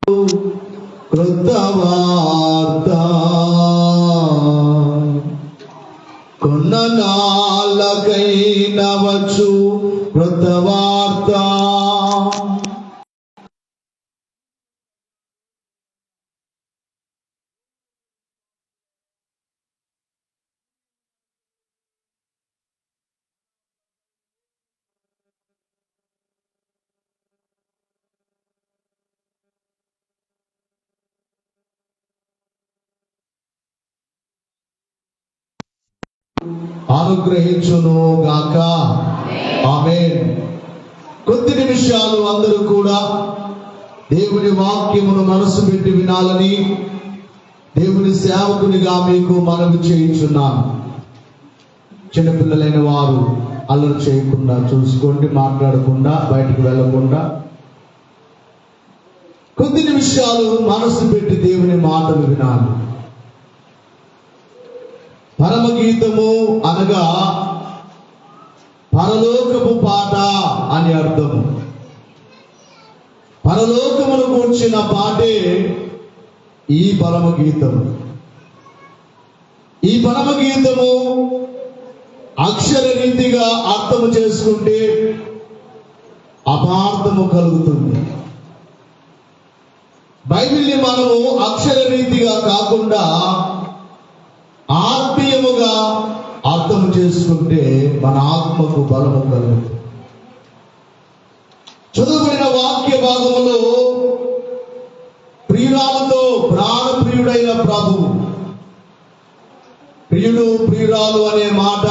క్రొత్త వార్త కొన్ననాళ్ళకైనా వచ్చు క్రొత్త వార్త. అనుగ్రహించును గాక. ఆమేన్. కొద్ది నిమిషాలు అందరూ కూడా దేవుని వాక్యమును మనసు పెట్టి వినాలని దేవుని సేవకునిగా మీకు మనవి చేయించున్నాను. చిన్నపిల్లలైన వారు అల్లరి చేయకుండా చూసుకోండి, మాట్లాడకుండా బయటికి వెళ్ళకుండా కొద్ది నిమిషాలు మనసు పెట్టి దేవుని మాటలు వినాలి. పరమగీతము అనగా పరలోకపు పాట అని అర్థము. పరలోకమును కూర్చిన పాటే ఈ పరమగీతము. ఈ పరమగీతము అక్షర రీతిగా అర్థము చేసుకుంటే అపార్థము కలుగుతుంది. బైబిల్ని మనము అక్షర రీతిగా కాకుండా ఆత్మీయముగా అర్థం చేసుకుంటే మన ఆత్మకు బలము కలుగుతుంది. చదువుబడిన వాక్య భాగములో ప్రియురాలతో ప్రాణప్రియుడైన ప్రభువు, ప్రియుడు ప్రియురాలు అనే మాట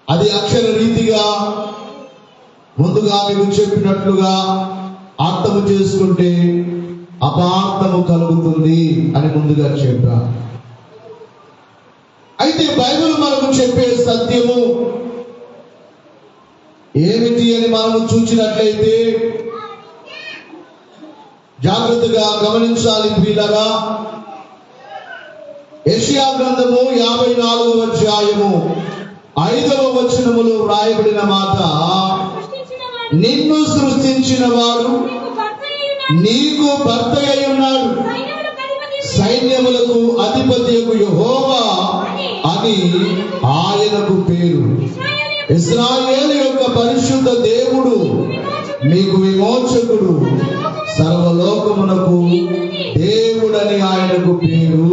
అది అక్షర రీతిగా ముందుగా మీకు చెప్పినట్లుగా అర్థము చేసుకుంటే అపార్థము కలుగుతుంది అని ముందుగా చెప్పాను. అయితే బైబిల్ మనకు చెప్పే సత్యము ఏమిటి అని మనము చూసినట్లయితే జాగ్రత్తగా గమనించాలి ప్రియులారా. యెషయా గ్రంథము 54వ అధ్యాయము 5వ వచనములో వ్రాయబడిన మాట, నిన్ను సృష్టించిన వాడు నీకు భర్త అయి ఉన్నాడు, సైన్యములకు అధిపతియగు యెహోవా అని ఆయనకు పేరు. ఇశ్రాయేలు యొక్క పరిశుద్ధ దేవుడు మీకు విమోచకుడు, సర్వలోకమునకు దేవుడని ఆయనకు పేరు.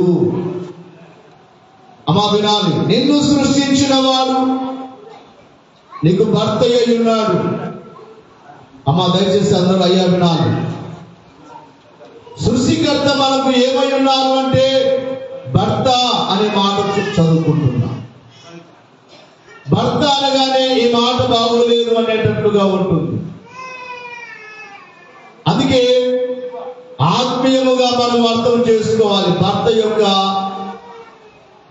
అమ్మా వినాలి, నిన్ను సృష్టించిన వాడు నీకు భర్త అయి ఉన్నాడు. అమ్మా దయచేసి అందరూ అయ్యా వినాలి. సృష్టికర్త మనకు ఏమై ఉన్నారు అంటే భర్త అనే మాట చదువుకుంటున్నాం. భర్త అనగానే ఈ మాట బాగోలేదు అనేటట్లుగా ఉంటుంది. అందుకే ఆత్మీయముగా మనం అర్థం చేసుకోవాలి. భర్త యొక్క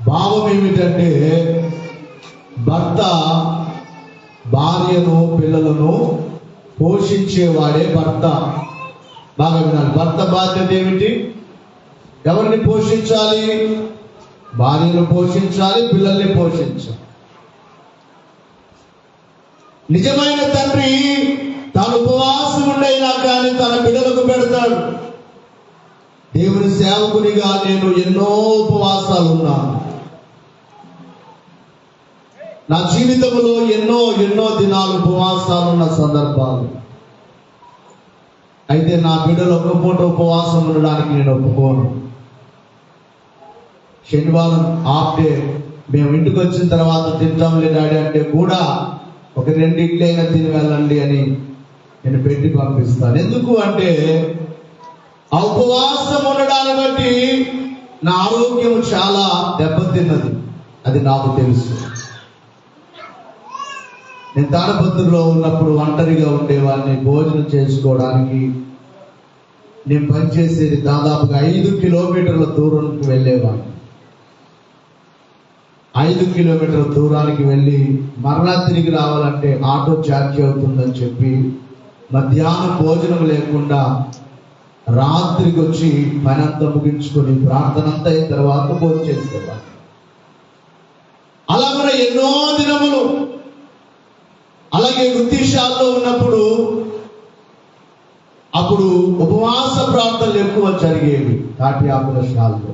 భావం ఏమిటంటే భర్త భార్యను పిల్లలను పోషించేవాడే భర్త. బాగా వినాలి. భర్త బాధ్యత ఏమిటి? ఎవరిని పోషించాలి? భార్యను పోషించాలి, పిల్లల్ని పోషించాలి. నిజమైన తండ్రి తాను ఉపవాసం ఉండైనా కానీ తన బిడ్డలకు పెడతాడు. దేవుని సేవకునిగా నేను ఎన్నో ఉపవాసాలు ఉన్నాను. నా జీవితంలో ఎన్నో దినాలు ఉపవాసాలు ఉన్న సందర్భాలు. అయితే నా బిడ్డలు ఒక పూట ఉపవాసం ఉండడానికి నేను ఒప్పుకోను. శనివారం హాఫ్ డే మేము ఇంటికి వచ్చిన తర్వాత తింటాంలే డాడీ అంటే కూడా ఒక 2 ఇడ్లైనా తిని వెళ్ళండి అని నేను పెట్టి పంపిస్తాను. ఎందుకు అంటే ఆ ఉపవాసం ఉండడాన్ని బట్టి నా ఆరోగ్యం చాలా దెబ్బతిన్నది. అది నాకు తెలుసు. నేను తాడపత్రిలో ఉన్నప్పుడు ఒంటరిగా ఉండేవాడిని. భోజనం చేసుకోవడానికి నేను పనిచేసేది దాదాపుగా 5 కిలోమీటర్ల దూరానికి వెళ్ళేవాడిని. 5 కిలోమీటర్ల దూరానికి వెళ్ళి మరలా తిరిగి రావాలంటే ఆటో ఛార్జ్ అవుతుందని చెప్పి మధ్యాహ్నం భోజనం లేకుండా రాత్రికి వచ్చి పని అంతా ముగించుకొని ప్రార్థన అంతా అయిన తర్వాత భోజనం చేసేవాడిని. అలా మన ఎన్నో దినములు. అలాగే వృత్తిశాలలో ఉన్నప్పుడు అప్పుడు ఉపవాస ప్రార్థనలు ఎక్కువ జరిగేవి. తాటి ఆకుల శాలలో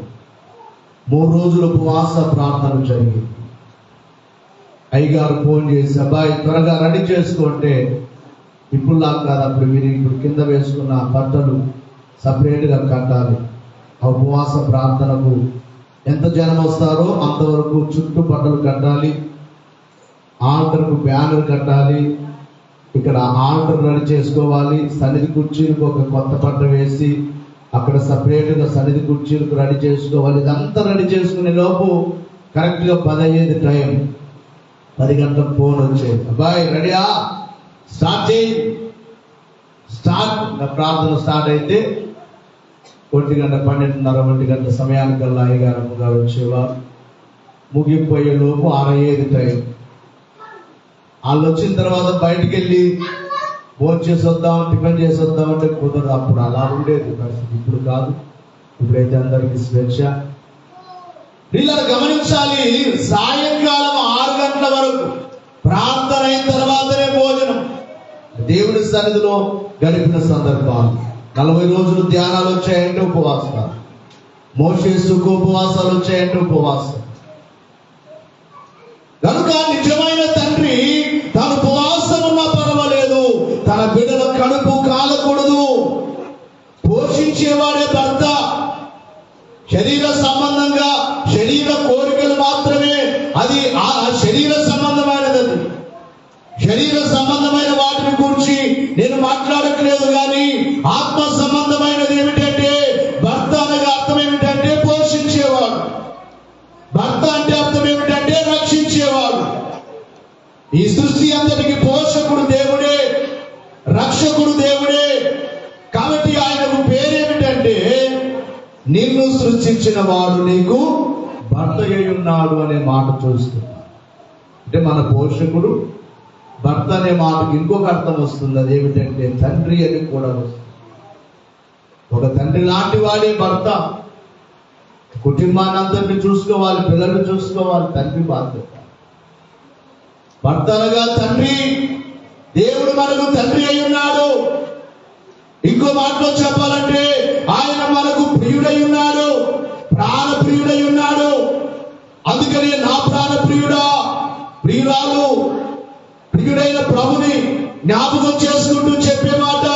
3 రోజులు ఉపవాస ప్రార్థనలు జరిగేవి. అయ్యగారు ఫోన్ చేసి, అబ్బాయి త్వరగా రెడీ చేసుకుంటే, ఇప్పుడు కాదు, అప్పుడు మీరు ఇప్పుడు కింద వేసుకున్న బట్టలు సపరేట్గా కట్టాలి. ఆ ఉపవాస ప్రార్థనకు ఎంత జనం వస్తారో అంతవరకు చుట్టూ బట్టలు కట్టాలి. ఆల్టర్కు బ్యానర్ కట్టాలి. ఇక్కడ ఆల్టర్ రెడీ చేసుకోవాలి. సన్నిధి కుర్చీలకు ఒక కొత్త బట్ట వేసి అక్కడ సపరేట్గా సన్నిధి కుర్చీలకు రెడీ చేసుకోవాలి. ఇదంతా రెడీ చేసుకునే లోపు కరెక్ట్గా 10 అయ్యేది టైం. 10 గంటలకు ఫోన్ వచ్చేది, అబ్బాయి రెడీయా, స్టార్ట్ చేయి. ప్రార్థన స్టార్ట్ అయితే 1 గంట 12:30 1 గంట సమయానికల్లా అయ్యగారు గారు వచ్చేవారు. ముగిపోయే లోపు 6 అయ్యేది టైం. వాళ్ళు వచ్చిన తర్వాత బయటికి వెళ్ళి భోజనం చేసి వద్దాం, టిఫిన్ చేసి వద్దామంటే కుదరదు. అప్పుడు అలా ఉండేది పరిస్థితి. ఇప్పుడు కాదు, ఇప్పుడైతే అందరికీ స్వేచ్ఛ. వీళ్ళని గమనించాలి. సాయంకాలం 6 గంటల వరకు ప్రార్థన అయిన తర్వాతనే భోజనం. దేవుని సన్నిధిలో గడిపిన సందర్భాలు. 40 రోజులు ధ్యానాలు వచ్చాయంటే ఉపవాసాలు. మోషే సుఖ ఉపవాసాలు వచ్చాయంటే ఉపవాసం. కనుక నిజమైన తండ్రి తన ఉపవాసం ఉన్నా పర్వాలేదు, తన బిడ్డల కడుపు కాలకూడదు. పోషించేవాడే భర్త. శరీర సంబంధంగా శరీర కోరికలు మాత్రమే, అది ఆ శరీర సంబంధమైనది. శరీర సంబంధమైన వాటిని గురించి నేను మాట్లాడట్లేదు, కానీ ఆత్మ సంబంధమైనది ఏమిటంటే భర్త అనగా అర్థం ఏమిటంటే పోషించేవాడు. భర్త అంటే అర్థం ఏమిటంటే రక్షించేవాడు. ఈ సృష్టి అంతటికి పోషకుడు దేవుడే, రక్షకుడు దేవుడే. కాబట్టి ఆయనకు పేరేమిటంటే నిన్ను సృష్టించిన వాడు నీకు భర్త అయి ఉన్నాడు అనే మాట చూస్తున్నా. అంటే మన పోషకుడు భర్త అనే మాటకు ఇంకొక అర్థం వస్తుంది. అదేమిటంటే తండ్రి అని కూడా వస్తుంది. ఒక తండ్రి లాంటి వాడే భర్త. కుటుంబాన్ని అందరినీ చూసుకోవాలి, పిల్లల్ని చూసుకోవాలి, తండ్రి బాధ్యత. భర్త అనగా తండ్రి. దేవుడు మనకు తండ్రి అయి ఉన్నాడు. ఇంకో మాటలో చెప్పాలంటే ఆయన మనకు ప్రియుడై ఉన్నాడు, ప్రాణ ప్రియుడై ఉన్నాడు. అందుకనే నా ప్రాణ ప్రియుడా, ప్రియురాలు, ప్రియుడైన ప్రభుని జ్ఞాపకం చేసుకుంటూ చెప్పే మాట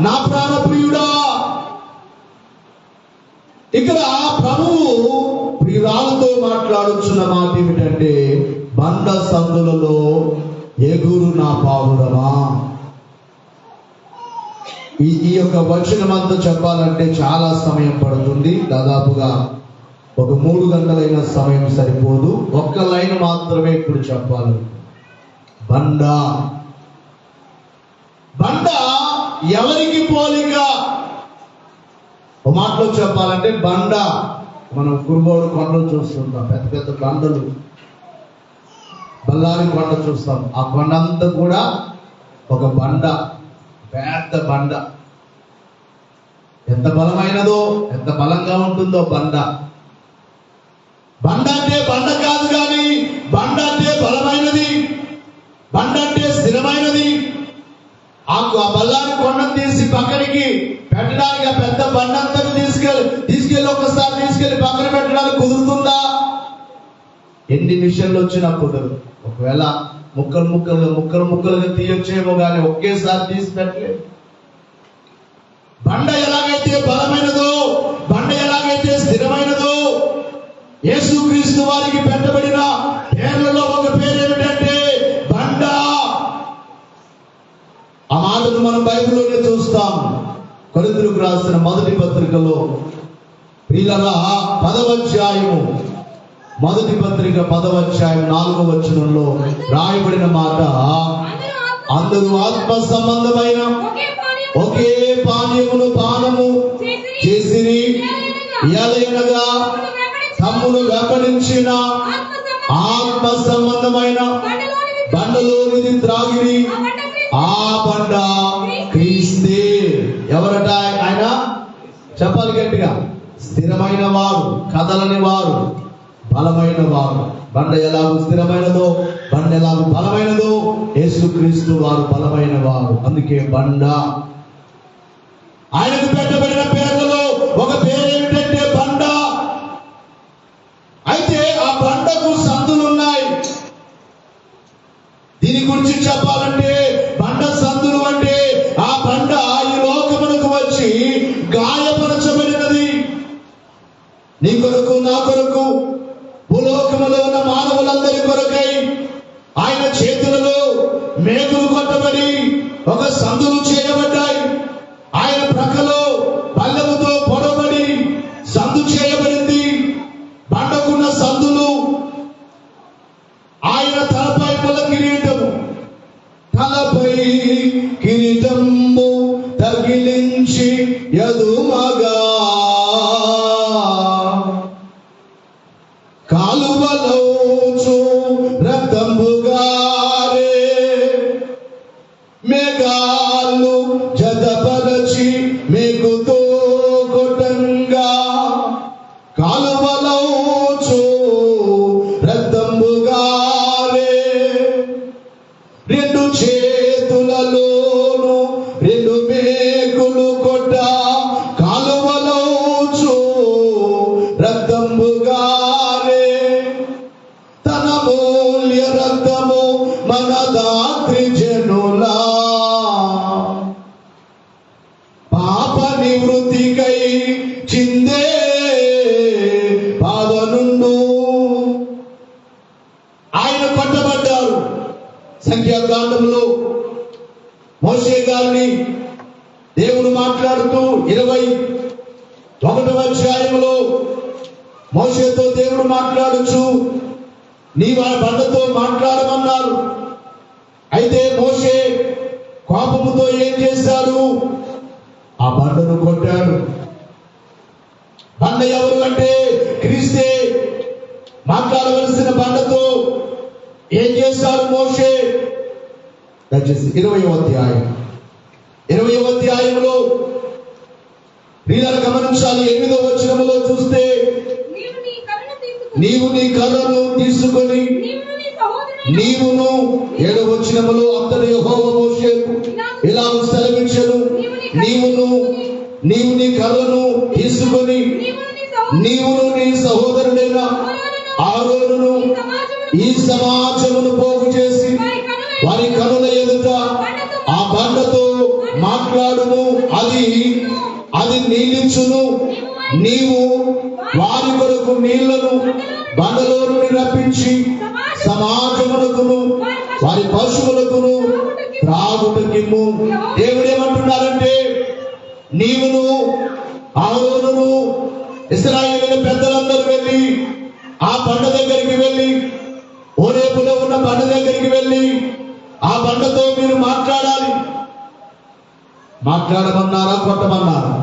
నా ప్రాణ ప్రియుడా. ఇక్కడ ప్రభువు ప్రియురాలతో మాట్లాడుచున్న మాట ఏమిటంటే బండ సందులలో ఎగురు నా పావురమా. ఈ యొక్క వచనం అంతా చెప్పాలంటే చాలా సమయం పడుతుంది. దాదాపుగా ఒక 3 గంటలైన సమయం సరిపోదు. ఒక్క లైన్ మాత్రమే ఇప్పుడు చెప్పాలి. బండ. బండ ఎవరికి పోలిక? ఒక మాటలో చెప్పాలంటే బండ, మనం కురుబోడు కొండలు చూస్తుంటాం, పెద్ద పెద్ద బండలు. బల్లారి కొండ చూస్తాం. ఆ కొండ అంతా కూడా ఒక బండ, పెద్ద బండ. ఎంత బలమైనదో, ఎంత బలంగా ఉంటుందో బండ. బండ అంటే బండ కాదు, కానీ బండ అంటే బలమైనది, బండ అంటే స్థిరమైనది. ఆ బల్లారి కొండను తీసి పక్కనికి పెట్టడానికి ఆ పెద్ద బండంతా తీసుకెళ్ళి ఒకసారి తీసుకెళ్లి పక్కన పెట్టడానికి కుదురుతుందా? ఎన్ని మిషన్లు వచ్చినా కుదరదు. ఒకవేళ ముక్కలుగా తీయొచ్చేమో కానీ ఒకేసారి తీసి పెట్టలేదు. బండ ఎలాగైతే బలమైనదో, బండ ఎలాగైతే స్థిరమైనదో, యేసుక్రీస్తు వారికి పెట్టబడిన పేర్లలో ఒక పేరు ఏమిటంటే బండ. ఆ మాటను మనం బైబిల్లోనే చూస్తాం. కొరింథీయులకు రాసిన మొదటి పత్రికలో ప్రియులారా 10వ అధ్యాయము, మొదటి పత్రిక 10వ అధ్యాయం 4వ వచనంలో రాయబడిన మాట, అందరూ ఆత్మ సంబంధమైన ఒకే పానీయమును పానము చేసిరి, ఎలయనగా తమ్మును వెంబడించిన ఆత్మ సంబంధమైన బండలోనిది త్రాగిరి, ఆ బండ క్రీస్తే. ఎవరట ఆయన? చెప్పాలి గట్టిగా. స్థిరమైన వారు, కదలని వారు, బలమైన వారు. బండ ఎలాగూ స్థిరమైనదో, బండ ఎలాగూ బలమైనదో, యేసుక్రీస్తు వారు బలమైన వారు. అందుకే బండ. ఆయనకు పెట్టబడిన పేర్లలో ఒక పేరు ఏమిటంటే బండ. అయితే ఆ బండకు సందులున్నాయి. దీని గురించి చెప్పాలంటే బండ సందులు అంటే ఆ బండ ఈ లోకమునకు వచ్చి గాయపరచబడినది. నీ కొరకు, నా కొరకు, భూలోకములో ఉన్న మానవులందరి కొరకై ఆయన చేతులలో మేకులు కొట్టబడి ఒక సందులు చేయబడ్డాయి. ఆయన ప్రక్కలో పల్లెముతో పొడబడి సందు చేయబడింది. బండకున్న సందులు ఆయన తలపై ముల కిరీటము, తలపై కిరీటము తగిలించి యదుమగా కాలువలోచు రక్తంబుగారే మేఘాలు జతపరచి మేకుతో కొట్టంగా కాలువలోచు రక్తంబుగారే రెండు చేతులలోను రెండు మేకులు కొట్ట కాలువలోచు రక్తంబుగారే తన మూల్య రక్తము మన దాత్రి జనులా పాప నివృత్తికై చిందే పావనుండు. ఆయన కొట్టబడ్డారు. సంఖ్యాకాండంలో మోషే గారిని దేవుడు మాట్లాడుతూ 21వ అధ్యాయంలో మోషేతో దేవుడు మాట్లాడుచు నీవు ఆ బండతో మాట్లాడమన్నారు. అయితే మోషే కోపముతో ఏం చేశాడు? ఆ బండను కొట్టాడు. బండ ఎవరు అంటే క్రీస్తే. మాట్లాడవలసిన బండతో ఏం చేశాడు మోషే? దయచేసి 20వ అధ్యాయంలో ప్రియులను గమనించాలి. 8వ వచనములో చూస్తే నీవు నీ కర్రను తీసుకొని నీవును 7వ వచనములో అతడు యెహోవా మోషేకు ఇలా సెలవిచ్చెను, నీవు నీ కర్రను తీసుకొని నీవును నీ సహోదరుడైన ఆరోనును ఈ సమాజమును పోగు చేసి వారి కనుల ఎదుట ఆ బండతో మాట్లాడును. అది నీలించును. నీవు వారి కొరకు నీళ్లను బండలో నుండి రప్పించి సమాజమునకును వారి పశువులకును త్రాగుటకిమ్ము. దేవుడు ఏమంటున్నారంటే నీవును ఆరోనును ఇశ్రాయేలు పెద్దలందరూ వెళ్ళి ఆ బండ దగ్గరికి వెళ్ళి, ఓరేపులో ఉన్న బండ దగ్గరికి వెళ్ళి ఆ బండతో మీరు మాట్లాడాలి. మాట్లాడమన్నారా, కొట్టమన్నారా?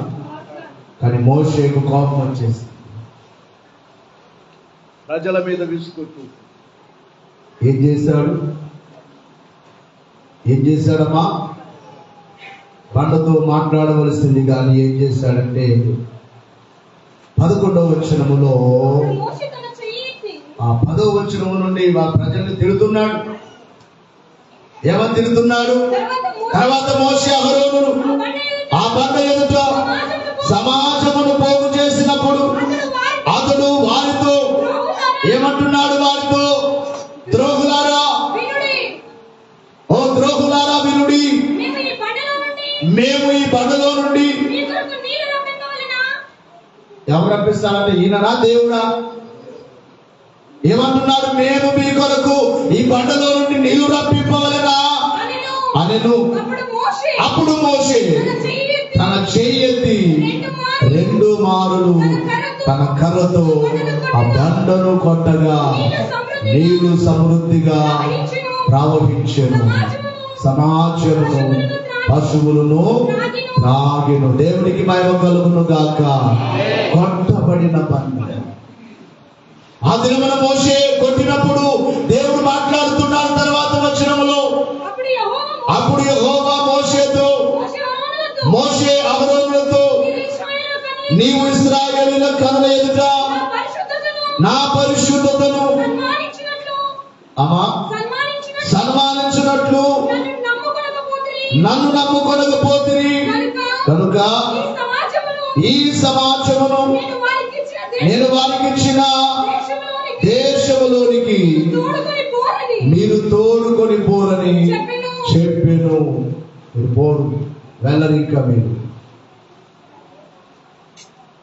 కానీ మోషేకు కోపం వచ్చేసి ప్రజల మీద విసుకొట్టు ఏం చేశాడమ్మా? బండతో మాట్లాడవలసింది కానీ ఏం చేశాడంటే 11వ వచనములో ఆ 10వ వచనము నుండి ప్రజల్ని తిడుతున్నాడు. ఏమని తిడుతున్నాడు? తర్వాత మోషే అహరోనును ఆ బండ ఎదుట సమాజమును పోగు చేసినప్పుడు అతడు వారితో ఏమంటున్నాడు? వారితో ద్రోహులారా, ఓ ద్రోహులారా వినుడి, మేము ఈ బండలో నుండి ఎవరు రప్పిస్తారంటే ఈయననా దేవుడా? ఏమంటున్నాడు? మేము మీ కొరకు ఈ బండలో నుండి నీళ్లు రప్పింపవలెనా అనెను. అప్పుడు మోషే తన చెయ్యి ఎత్తి 2 మారులు తన కర్రతో ఆ బండను కొట్టగా నీళ్లు సమృద్ధిగా ప్రవహించెను. సమాజమును పశువులను త్రాగెను. దేవునికి మహిమ కలుగును గాక. కొట్టబడిన బండ. ఆ దినమున మోషే కొట్టినప్పుడు దేవుడు మాట్లాడుతున్నాడు. తర్వాత వచనములో అప్పుడు యెహోవా మోషేతో, మోషే అహరోనులతో నీవు ఇశ్రాయేలీయుల కనుల ఎదుట నా పరిశుద్ధతను సన్మానించినట్లు నన్ను నమ్ముకొనకపోతిరి కనుక ఈ సమాజమును నేను వారికి ఇచ్చిన దేశములోనికి మీరు తోడుకొని పోరని చెప్పెను. మీరు పోరు, వెళ్ళరు. ఇంకా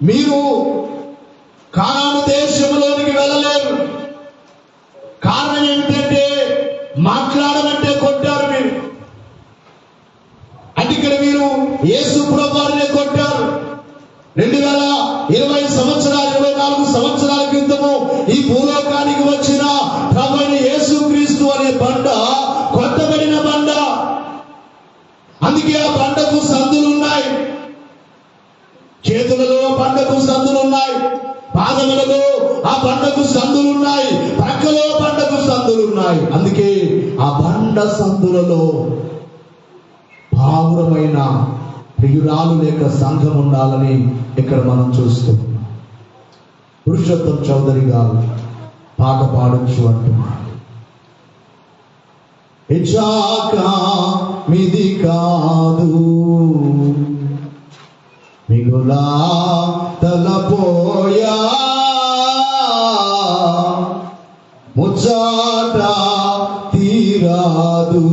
మీరు కానాను దేశంలోనికి వెళ్ళలేరు. కారణం ఏమిటంటే మాట్లాడమంటే కొట్టారు మీరు. అంటే ఇక్కడ మీరు యేసు ప్రభువునే కొట్టారు. 2020 సంవత్సరాలు 24 సంవత్సరాల క్రితము ఈ భూలోకానికి వచ్చిన ప్రభువైన యేసుక్రీస్తు అనే బండ కొట్టబడిన బండ. అందుకే ఆ బండకు సందులున్నాయి. చేతులలో బండకు సందులున్నాయి, పాదములలో ఆ బండకు సందులున్నాయి, ప్రక్కలో బండకు సందులున్నాయి. అందుకే ఆ బండ సందులలో పావురమైన ప్రియురాలు లేక సంఘం ఉండాలని ఇక్కడ మనం చూస్తున్నాం. పురుషోత్తం చౌదరి గారు పాట పాడొచ్చు అంటున్నారు. ఇచ్చాక మిది కాదు మిగులా తలపోయా ముచ్చాట తీరాదు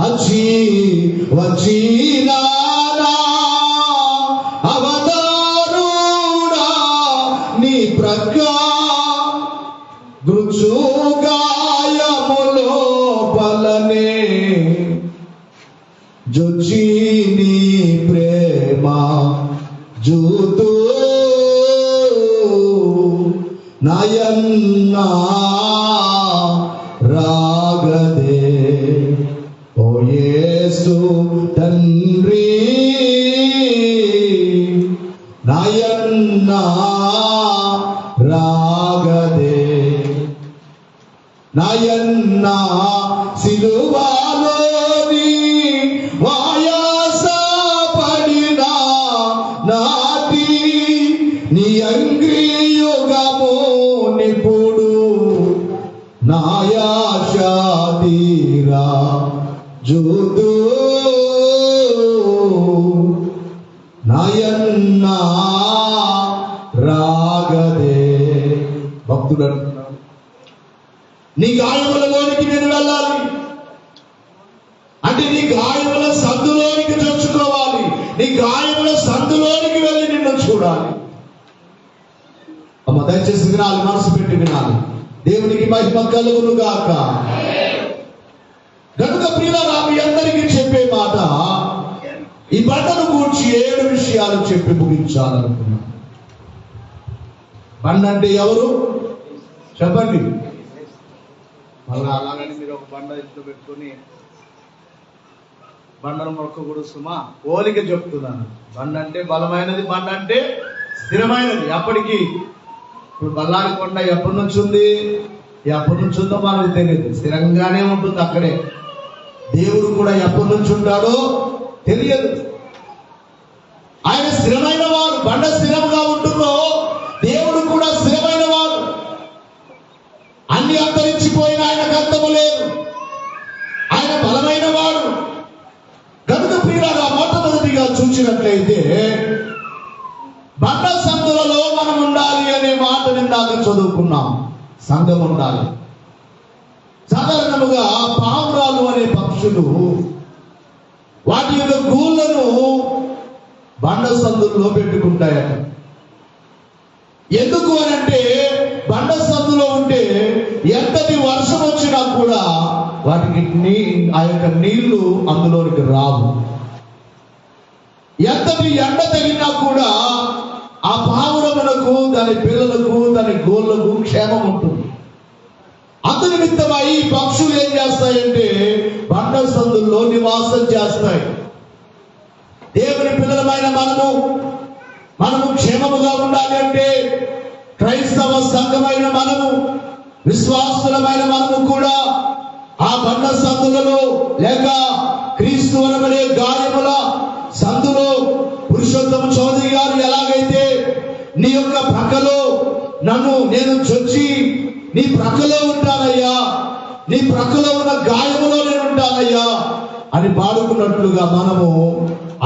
అచి వచ్చినా అవతారుడా నీ ప్రక్క గృచుగాయములో పలనే జొచ్చి నీ ప్రేమ జూతూ నయన్నా రాగదే ఓ యేసు తండ్రి నయన్నా రాగదే నయన్నా సిలువలోని వాయాస పడిన నాటి నీ అంగ్రియుగము నిపుడు నాయాశ తీరా జూదు నయన్నా రాగదే. భక్తుడు అంటున్నాడు, నీ గాయములలోనికి నేను వెళ్ళాలి అంటే నీ గాయముల సందులోనికి తెచ్చుకోవాలి. నీ గాయముల సందులోనికి వెళ్ళి నిన్ను చూడాలి. అమ్మ దయచేసి వినాలి, మనసు పెట్టి వినాలి. దేవునికి మహిమ కలుగును గాక. కనుక ప్రియులారా, మీ అందరికీ చెప్పే మాట, ఈ బండను గూర్చి 7 విషయాలు చెప్పి ముగించాలనుకున్నాను. బండ అంటే ఎవరు చెప్పండి. మళ్ళీ అలాగని మీరు ఒక బండ ఇంట్లో పెట్టుకొని బండను మొక్కకూడదు సుమా. పోలిక చెప్తున్నాను. బండ అంటే బలమైనది, బండ అంటే స్థిరమైనది. ఎప్పటికీ ఇప్పుడు బల్లారి కొండ ఎప్పటి నుంచి ఉంది, ఎప్పటి నుంచి ఉందో మనకు తెలియదు. స్థిరంగానే ఉంటుంది అక్కడే. దేవుడు కూడా ఎప్పటి నుంచి ఉంటాడో తెలియదు. ఆయన స్థిరమైన వాడు. బండ స్థిరంగా ఉంటుందో దేవుడు కూడా స్థిరమైన వాడు. అన్ని అంతరించిపోయిన ఆయనకు అంతము లేదు. ఆయన బలమైన వాడు. కనుక ప్రియులారా, మొట్టమొదటిగా చూసినట్లయితే బండ సందులలో మనం ఉండాలి అనే మాట నిందాక చదువుకున్నాం. సంఘం ఉండాలి. సాధారణముగా పావురాలు అనే పక్షులు వాటి యొక్క గూళ్ళను బండ సందుల్లో పెట్టుకుంటాయట. ఎందుకు అనంటే బండ సందులో ఉంటే ఎంతటి వర్షం వచ్చినా కూడా వాటికి ఆ యొక్క నీళ్లు అందులోనికి రావు. ఎంతటి ఎండ తగినా కూడా ఆ పావురమునకు, దాని పిల్లలకు, దాని గోళ్లకు క్షేమం ఉంటుంది. అందు నిమిత్తమై ఈ పక్షులు ఏం చేస్తాయంటే బండ సందుల్లో నివాసం చేస్తాయి. దేవుని పిల్లలమైన మనము క్షేమముగా ఉండాలి అంటే, క్రైస్తవ సంఘమైన మనము, విశ్వాసులమైన మనము కూడా ఆ బండ సందులలో లేక క్రీస్తు అనబడే గాయముల సందులో పురుషోత్తమ చౌదరి గారు ఎలాగైతే నీ యొక్క ప్రక్కలో నేను చొచ్చి నీ ప్రక్కలో ఉంటానయ్యా, నీ ప్రక్కలో ఉన్న గాయములో నేను ఉంటానయ్యా, అని పాడుకున్నట్లుగా మనము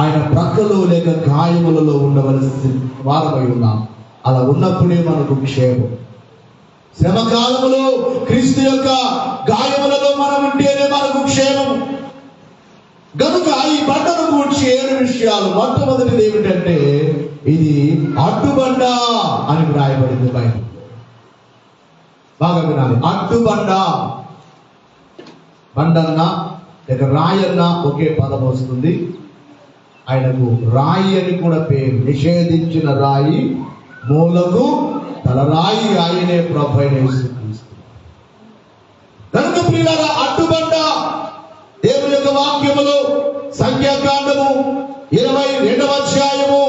ఆయన ప్రక్కలో లేక గాయములలో ఉండవలసిన వారమై ఉన్నాం. అలా ఉన్నప్పుడే మనకు క్షేమం. శ్రమ కాలములో క్రీస్తు యొక్క గాయములలో మనం ఉంటేనే మనకు క్షేమం. గనుక ఈ బండను గూర్చి 7 విషయాలు. మొట్టమొదటిది ఏమిటంటే ఇది అడ్డుబండ అని రాయబడింది బైబిల్. బాగా వినాలి. అడ్డుబండ. బండన్న లేక రాయన్న ఒకే పదం వస్తుంది. ఆయనకు రాయి అని కూడా పేరు. నిషేధించిన రాయి, మూలకు తలరాయి ఆయనే ప్రభువైన యేసుక్రీస్తు. కనుక ప్రియులారా, అడ్డుబండ దేవుని యొక్క వాక్యములో సంఖ్యాకాండము 22వ అధ్యాయము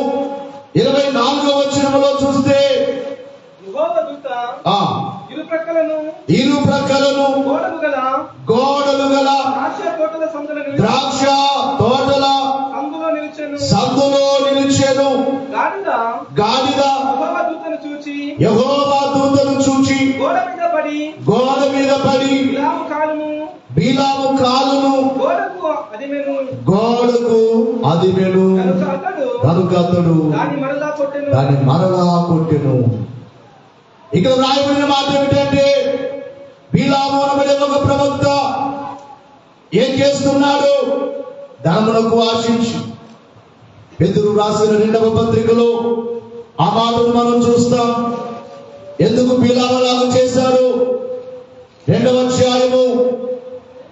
24వ వచనములో చూస్తే ఇరు ప్రక్కలను గోడలు గల ద్రాక్ష తోటల సందులో నిలిచెను. గాడిద యెహోవా దూతను చూచి గోడ మీద పడి బిలాము కాలును గోడకు అదిమెను. కనుక అతడు దాన్ని మరలా కొట్టెను. ఇక్కడ రాయబడిన మాట ఏమిటంటే బిలాము అనబడే ఒక ప్రవక్త ఏం చేస్తున్నాడు? ధనమునకు ఆశించి. పేతురు రాసిన 2వ పత్రికలో ఆ మాటను మనం చూస్తాం. ఎందుకు బిలాము లాగా చేశాడు? 2వ అధ్యాయము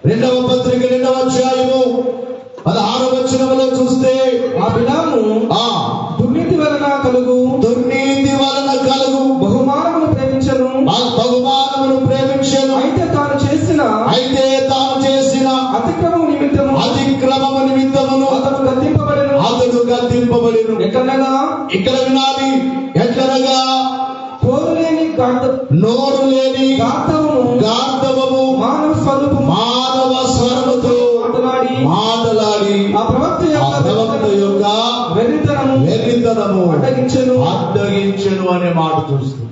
2వ పత్రిక 2వ అధ్యాయము 16వ వచనములో చూస్తే ఆ బిలాము దుర్నీతి వలన కలుగు బహుమానమును ప్రేమించెను. అయితే తాను చేసిన అతిక్రమము నిమిత్తమును అతడు గద్దింపబడెను. ఇక్కడ వినాలి. ఎట్లనగా నోరు లేని గార్ధవము మానవ స్వరముతో మాటలాడి ఆ ప్రవక్త యొక్క వెర్రితనము అడ్డగించెను అనే మాట చూస్తుంది.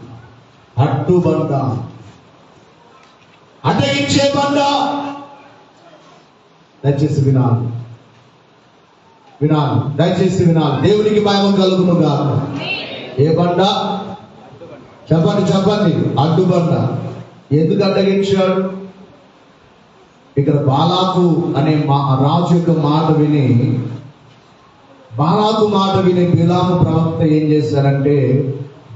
అడ్డుబండ, అడ్డగించే బండ. దయచేసి వినాలి. దయచేసి వినాలి. దేవునికి భయం కలుగును గాక. ఏ బండ? చెప్పండి. అడ్డుబండ. ఎందుకు అడ్డగించాడు? ఇక్కడ బాలాకు అనే రాజు యొక్క మాట విని బిలాము ప్రవక్త ఏం చేశారంటే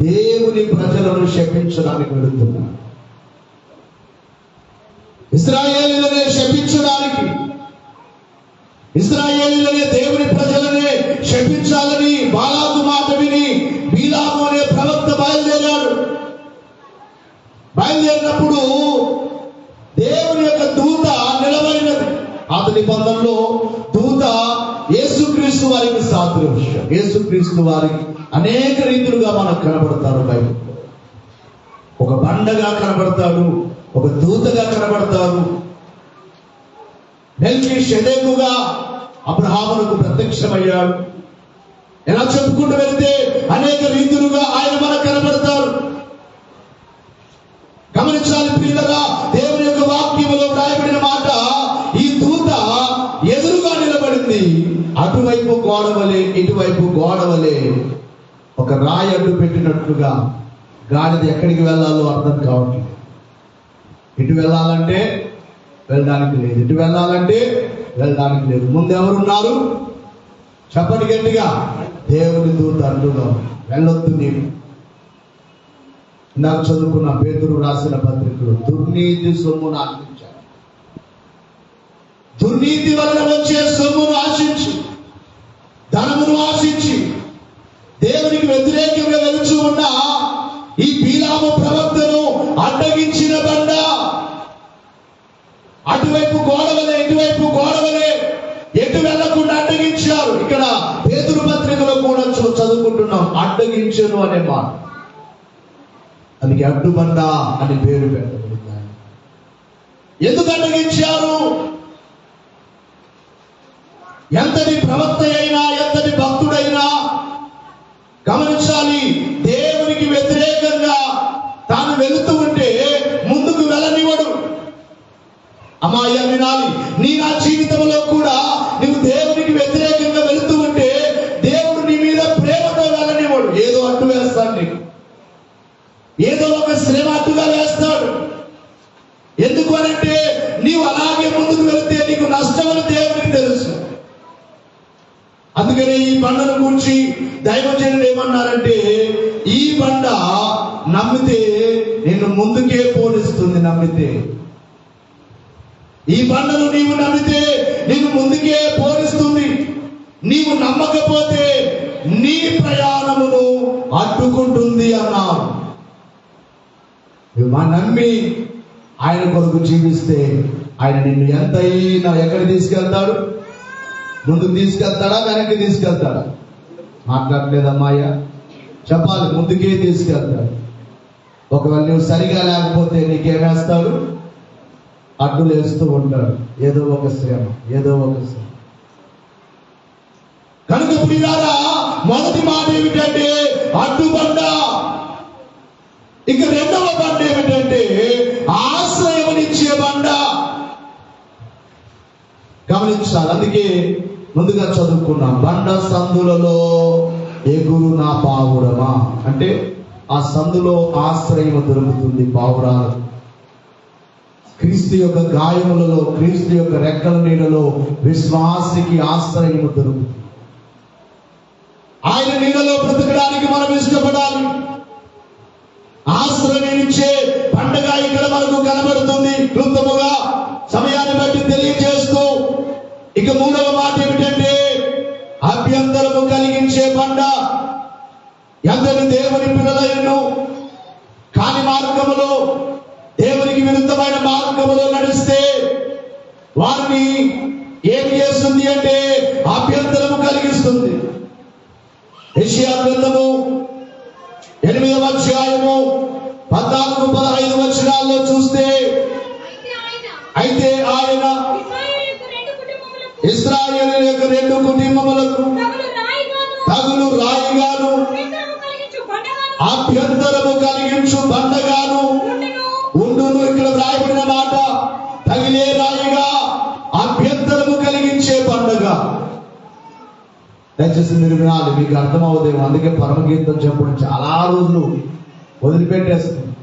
దేవుని ప్రజలను శపించడానికి వెళుతున్నారు. ఇశ్రాయేలీయులనే శపించడానికి, ఇశ్రాయేలీయులనే దేవుని ప్రజలనే శపించాలని బాలాకు మాట విని బిలాము అనే ప్రవక్త బయలుదేరినప్పుడు దేవుని యొక్క దూత నిలబడినది. అతని బంధంలో దూత యేసుక్రీస్తు వారికి సాదృశ్యం. యేసుక్రీస్తు వారికి అనేక రీతులుగా మనకు కనబడతారు. బైబిల్ ఒక బండగా కనబడతాడు, ఒక దూతగా కనబడతారు. మెల్కీషెదెకుగా అబ్రహామునకు ప్రత్యక్షమయ్యాడు. ఎలా చెప్పుకుంటూ వెళ్తే అనేక రీతులుగా ఆయన మనకు కనబడతారు. గమనించాలి ప్రియులారా, దేవుని యొక్క వాక్యములో రాయబడిన మాట, ఈ దూత ఎదురుగా నిలబడింది. అటువైపు గోడవలే ఇటువైపు గోడవలే ఒక రాయి అడ్డు పెట్టినట్లుగా. గాడిద ఎక్కడికి వెళ్ళాలో అర్థం కావట్లేదు. ఇటు వెళ్ళాలంటే వెళ్ళడానికి లేదు, ఇటు వెళ్ళాలంటే వెళ్ళడానికి లేదు. ముందు ఎవరున్నారు? చెప్పండి గట్టిగా. దేవుని దూత అడ్డుగా వెళ్ళొద్దు నీవు. నాకు చదువుకున్న పేతురు రాసిన పత్రికలు దుర్నీతి సొమ్మును ఆశించారు. దుర్నీతి వలన వచ్చే సొమ్మును ఆశించి, ధనమును ఆశించి దేవునికి వ్యతిరేకంగా వెలుచు ఉన్న ఈ బిలాము ప్రవక్తను అడ్డగించిన బండ. అటువైపు గోడవలే ఇటువైపు గోడవలే, ఎటు వెళ్లకుండా అడ్డగించారు. ఇక్కడ పేతురు పత్రికలో కూడా చదువుకుంటున్నాం అడ్డగించను అనే మాట. అందుకే అడ్డుబండ అని పేరు పెట్టబడింది. ఎందుకు అడ్డగించారు? ఎంతటి ప్రవక్త అయినా ఎంతటి భక్తుడైనా గమనించాలి, దేవునికి వ్యతిరేకంగా తాను వెళుతూ ఉంటే ముందుకు వెళ్ళనివ్వడు. అమ్మాయి వినాలి, నీ నా జీవితంలో కూడా బండను గురించి దైవజనులు ఏమన్నారంటే, ఈ బండ నమ్మితే నిన్ను ముందుకే పోనిస్తుంది. నమ్మితే ఈ బండను నీవు నమ్మితే నిన్ను ముందుకే పోనిస్తుంది. నీవు నమ్మకపోతే నీ ప్రయాణమును అడ్డుకుంటుంది అన్నారు. నువ్వు నమ్మి ఆయన కొరకు జీవిస్తే ఆయన నిన్ను ఎంతైనా ఎక్కడ తీసుకెళ్తాడు? ముందుకు తీసుకెళ్తాడా, వెనక్కి తీసుకెళ్తాడా? మాట్లాడలేదమ్మాయ్యా, చెప్పాలి. ముందుకే తీసుకెళ్తాడు. ఒకవేళ నువ్వు సరిగా లేకపోతే నీకేమేస్తాడు? అడ్డులు వేస్తూ ఉంటాడు. ఏదో ఒక శ్రమ, ఏదో ఒక శ్రమ. కనుక ప్రియులారా, మొదటి మాట ఏమిటంటే అడ్డుబండ. ఇక రెండవ బండ ఏమిటంటే ఆశ్రయమునిచ్చే బండ. గమనించాలి. అందుకే ముందుగా చదువుకున్నాం, బండ సందులలో ఎగురు నా పావురమా అంటే ఆ సందులో ఆశ్రయం దొరుకుతుంది పావురాలు. క్రీస్తు యొక్క గాయములలో, క్రీస్తు యొక్క రెక్కల నీడలో విశ్వాసికి ఆశ్రయం దొరుకుతుంది. ఆయన నీడలో బ్రతకడానికి మనం ఇష్టపడాలి. ఆశ్రయించే పండగ ఇక్కడ మనకు కనబడుతుంది క్లుప్తముగా సమయాన్ని బట్టి తెలియజేస్తూ. ఇక మూడవ మాట ఏమిటంటే అభ్యంతరము కలిగించే బండ. ఎందరు దేవుని పిల్లలను కాని మార్గములో, దేవునికి విరుద్ధమైన మార్గములో నడిస్తే వారిని ఏం చేస్తుంది అంటే అభ్యంతరము కలిగిస్తుంది. యెషయా గ్రంథము 8వ అధ్యాయము 14-15 వచనాల్లో చూస్తే, అయితే ఆయన ఇశ్రాయేలు యొక్క 2 కుటుంబములకు తగులు రాయిగాను అభ్యంతరము కలిగించు బండగాను ఉండును. ఇక్కడ రాయబడిన మాట తగిలే రాయిగా, అభ్యంతరము కలిగించే బండగా. దయచేసి మీరు వినాలి, మీకు అర్థమవుదేమో. అందుకే పరమగీతం చెప్పడం చాలా రోజులు వదిలిపెట్టేస్తుంది,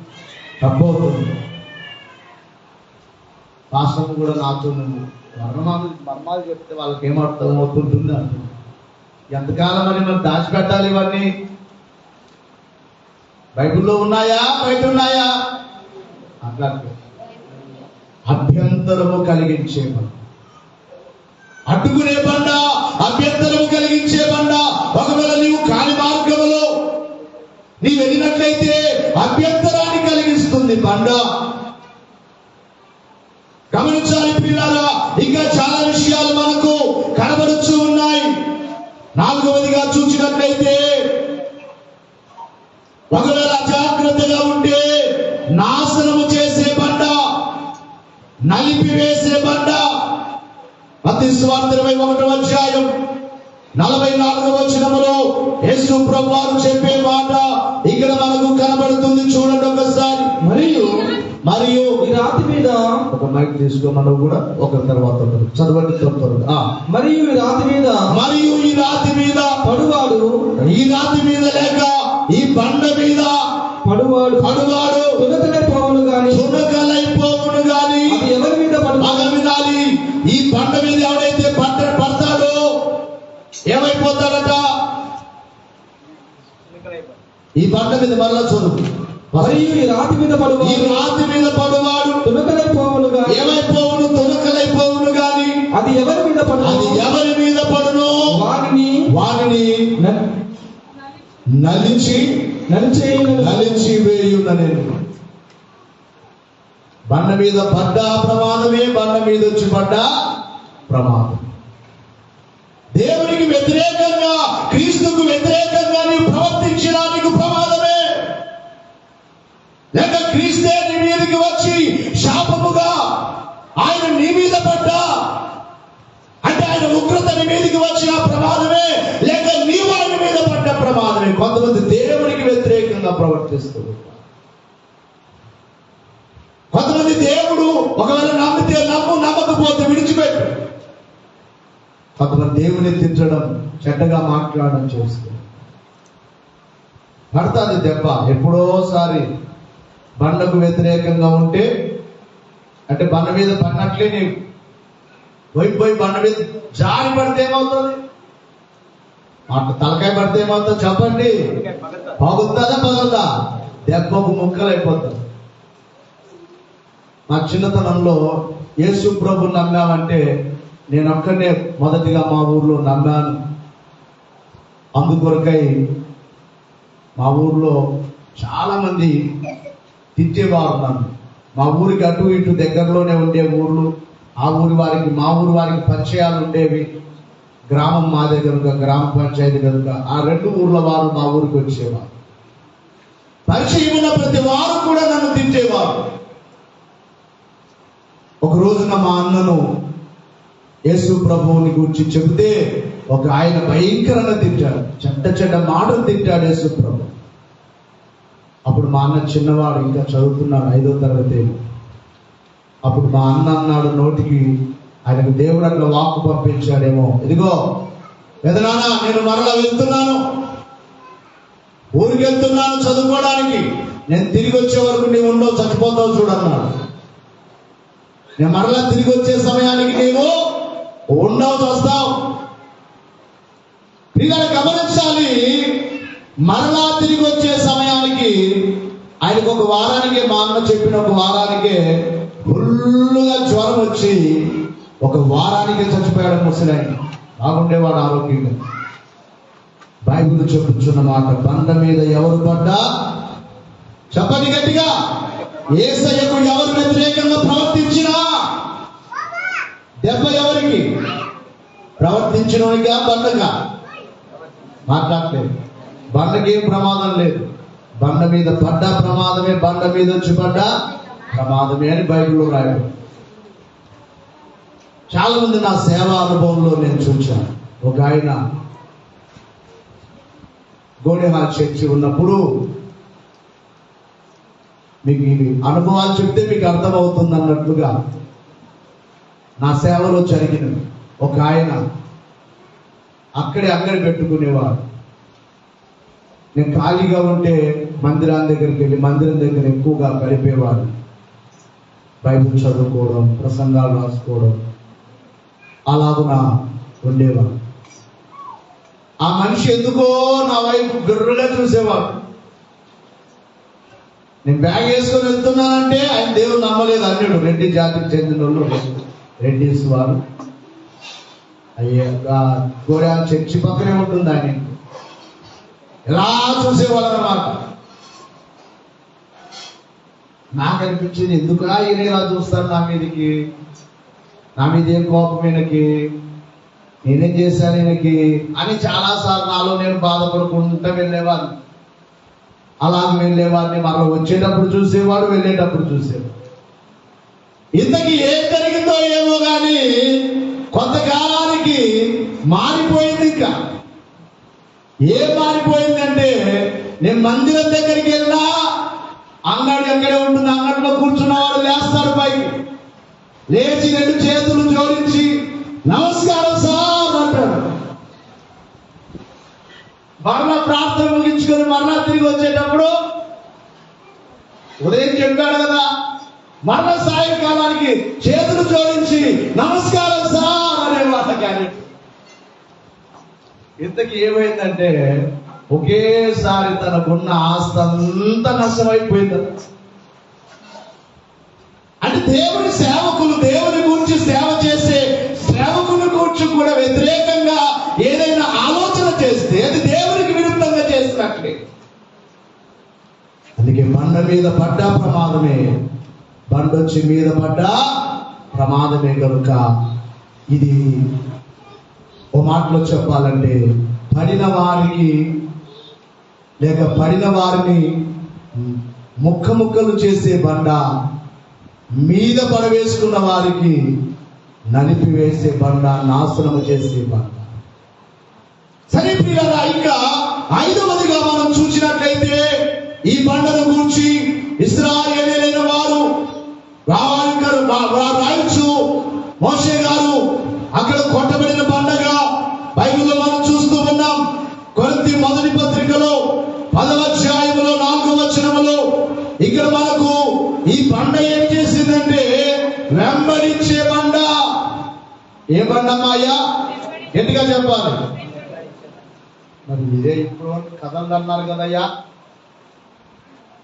తప్పవుతుంది. రాష్ట్రం కూడా నాతో మర్మాలు చెప్తే వాళ్ళకి ఏమర్థం అవుతుంటుంది అంటుంది. ఎంతకాలం అని మనం దాచిపెట్టాలి ఇవన్నీ? బైబిల్లో ఉన్నాయా, బయట ఉన్నాయా? అట్లా అభ్యంతరము కలిగించే బండ, అడ్డుకునే బండ, అభ్యంతరము కలిగించే బండ. ఒకవేళ నీవు కాని మార్గములో నీ వెళ్ళినట్లయితే అభ్యంతరాన్ని కలిగిస్తుంది బండ. గమనించాలి ప్రియులారా, ఇంకా చాలా విషయాలు మనకు కనబడుతూ ఉన్నాయి. 4వదిగా చూసినట్లయితే ఒకవేళ అజాగ్రత్తగా ఉంటే నాశనము చేసే బండ, నలిపివేసే బండ. మత్తయి సువార్త 21వ అధ్యాయం 44వ వచనములో యేసు ప్రభువారు చెప్పే మాట ఇక్కడ మనకు కనబడుతుంది. చూడండి ఒకసారి. మరియు ఈ రాతి మీద, ఒక మైక్ తీసుకోమని కూడా ఒక తర్వాత చదవండి త్వరగా. మరియు ఈ రాతి మీద పడువాడు, ఈ రాతి మీద లేక ఈ బండ మీద పడువాడు తునకలైపోవును గాని అది ఎవరి మీద వినాలి. ఈ బండ మీద ఎవడైతే పడతాడో ఏమైపోతాడట? ఈ బండ మీద మరలా చదువు. మరియు ఈ రాతి మీద పడువాడు తునకలైపోవును గాని ఏమైపోవును? తునకలైపోవును గాని అది ఎవరి మీద పడును వానిని నలిచి వేయునని. బండ మీద పడ్డా ప్రమాదమే, బండ మీద వచ్చి పడ్డా ప్రమాదం. దేవునికి వ్యతిరేకంగా, క్రీస్తుకు వ్యతిరేకంగా నీవు ప్రవర్తించినా నీకు ప్రమాదమే. లేక క్రీస్తే నీ మీదకి వచ్చి శాపముగా ఆయన నీ మీద పడ్డా అంటే ఆయన ఉగ్రత నీ మీదకి వచ్చిన ప్రమాదమే, లేక నీవు ఆయన మీద పడ్డ ప్రమాదమే. కొంతమంది దేవునికి వ్యతిరేకంగా ప్రవర్తిస్తారు. కొంతమంది దేవుడు ఒకవేళ నమ్మితే నమ్ము, నమ్మకపోతే విడిచిపెట్టు. కొంతమంది దేవుని తిట్టడం, చెడ్డగా మాట్లాడడం చేస్తారు. పడుతుంది దెబ్బ. ఎప్పుడోసారి బండకు వ్యతిరేకంగా ఉంటే అంటే బండ మీద పడినట్లే నీవు పోయి బండ మీద జారి పడితే ఏమవుతుంది? అట్లా తలకాయ పడితే ఏమవుతుందో చెప్పండి, పగులుతుందా పగలదా? దెబ్బకు ముక్కలు అయిపోతుంది. నా చిన్నతనంలో యేసు ప్రభుని నమ్మామంటే నేను ఒక్కనే మొదటిగా మా ఊర్లో నమ్మాను. అందుకొరకై మా ఊర్లో చాలా మంది తిట్టేవారు నన్ను. మా ఊరికి అటు ఇటు దగ్గరలోనే ఉండే ఊర్లు, ఆ ఊరి వారికి మా ఊరి వారికి పరిచయాలు ఉండేవి. గ్రామం మాదే కనుక, గ్రామ పంచాయతీ కనుక ఆ రెండు ఊర్ల వారు మా ఊరికి వచ్చేవారు. పరిచయం ఉన్న ప్రతి వారు కూడా నన్ను తిట్టేవారు. ఒక రోజున మా అన్నను యేసు ప్రభువుని గురించి చెబితే ఒక ఆయన భయంకరంగా తిట్టాడు, చెడ్డ మాటలు తిట్టాడు యేసు ప్రభు. అప్పుడు మా అన్న చిన్నవాడు, ఇంకా చదువుతున్నాడు, 5వ తరగతి. అప్పుడు మా అన్న అన్నాడు నోటికి, ఆయనకు దేవుడు అట్లా వాక్కు పంపించాడేమో, ఇదిగో పెదనాన్న నేను మరలా వెళ్తున్నాను, ఊరికి వెళ్తున్నాను చదువుకోవడానికి, నేను తిరిగి వచ్చే వరకు నీవు ఉండవు, చచ్చిపోతావు చూడన్నాడు. నేను మరలా తిరిగి వచ్చే సమయానికి నీవు ఉండవు, వస్తావు. ప్రియులారా గమనించాలి, మరలా తిరిగి వచ్చే సమయానికి ఆయనకు ఒక వారానికే, మా అన్న చెప్పిన ఒక వారానికే ఫుల్లుగా జ్వరం వచ్చి ఒక వారానికే చచ్చిపోయాడు ముసలాయన. బాగుండేవాడు ఆరోగ్యంగా. బైబిల్ చెప్పుచున్న మాట, బండ మీద ఎవరు పడ్డా, చెప్పండి గట్టిగా, యేసయ్యకు ఎవరు వ్యతిరేకంగా ప్రవర్తించినా దెబ్బ ఎవరికి? ప్రవర్తించినోనిగా బండగా? మాట్లాడలేదు. బండకి ఏం ప్రమాదం లేదు. బండ మీద పడ్డా ప్రమాదమే, బండ మీద వచ్చి పడ్డా ప్రమాదమే అని బైబిల్లో రాయడం. చాలా మంది నా సేవా అనుభవంలో నేను చూశాను. ఒక ఆయన గోడెహాల్ చర్చి ఉన్నప్పుడు, మీకు ఇవి అనుభవాలు చెప్తే మీకు అర్థమవుతుంది అన్నట్లుగా నా సేవలో జరిగినవి. ఒక ఆయన అక్కడే అంగడి పెట్టుకునేవాడు. నేను ఖాళీగా ఉంటే మందిరాల దగ్గరికి వెళ్ళి మందిరం దగ్గర ఎక్కువగా గడిపేవాడు. బైబిల్ చదువుకోవడం, ప్రసంగాలు రాసుకోవడం అలాగున ఉండేవాడు. ఆ మనిషి ఎందుకో నా వైపు గుర్రుగా చూసేవాడు. నేను బ్యాగ్ వేసుకొని వెళ్తున్నానంటే ఆయన దేవుడు నమ్మలేదు అన్నాడు. రెడ్డి జాతికి చెందిన వాళ్ళు, రెడ్డిస్ వారు. అయ్యా గోడెహాల్ చర్చి పక్కనే ఉంటుంది. ఆయన ఎలా చూసేవాళ్ళు అన్నమాట. నాకు అనిపించింది, ఎందుకు ఈయన ఇలా చూస్తాను నా మీదకి, నా మీద ఏం కోపం ఈయనకి, నేనేం చేశాను ఈయనకి అని చాలాసార్లు నాలో నేను బాధపడుకుంటూ వెళ్ళేవాడిని. అలాగే వెళ్ళేవాడిని. మరో వచ్చేటప్పుడు చూసేవాడు, వెళ్ళేటప్పుడు చూసేవాడు. ఇంతకీ ఏం జరిగిందో ఏమో కానీ కొంతకాలానికి మారిపోయింది. ఇంకా ఏం మారిపోయిందంటే, నేను మందిరం దగ్గరికి వెళ్ళినా అంగడి ఎక్కడే ఉంటుంది, అంగడిలో కూర్చున్నవాడు లేస్తాడు పైకి, లేచి 2 చేతులు జోడించి నమస్కారం సార్ అంటాడు. మరలా ప్రార్థన ముగించుకొని మరలా తిరిగి వచ్చేటప్పుడు, ఉదయం చెప్పాడు కదా, మరలా సాయంకాలానికి చేతులు జోడించి నమస్కారం సార్ అనేవాళ్ళ. కానీ ఇంతకీ ఏమైందంటే, ఒకేసారి తనకున్న ఆస్తి అంతా నష్టమైపోయింది. అంటే దేవుని సేవకులు, దేవుని గురించి సేవ చేసే సేవకుని గురించి కూడా వ్యతిరేకంగా ఏదైనా ఆలోచన చేస్తే అది దేవునికి విరుద్ధంగా చేసినట్లే. అందుకే బండ మీద పడ్డా ప్రమాదమే, బండొచ్చి మీద పడ్డా ప్రమాదమే. కనుక ఇది ఓ మాటలో చెప్పాలంటే, పడిన వారికి లేక పడిన వారిని ముక్కలు చేసే బండ, మీద పడవేసుకున్న వారికి నలిపివేసే బండ, నాశనము చేసే బండ. సరే ప్రియులారా, ఇంకా 5వదిగా మనం చూసినట్లయితే, ఈ బండను గురించి ఇశ్రాయేలీయులైన వారు రాయొచ్చు. మోషే గారు అక్కడ కొట్టబడిన బండగా బైబిల్లో మనం చూస్తూ ఉన్నాం. కొరింథీ మొదటి పత్రికలో 10వ అధ్యాయంలో 4వ వచనములో ఇక్కడ మనకు ఈ బండ ఏం చేసిందంటే, వెంబడించే బండ. ఏ బండమ్మాయ్యా? గట్టిగా చెప్పాలి. మరి మీరే ఇప్పుడు కథలు అన్నారు కదయ్యా,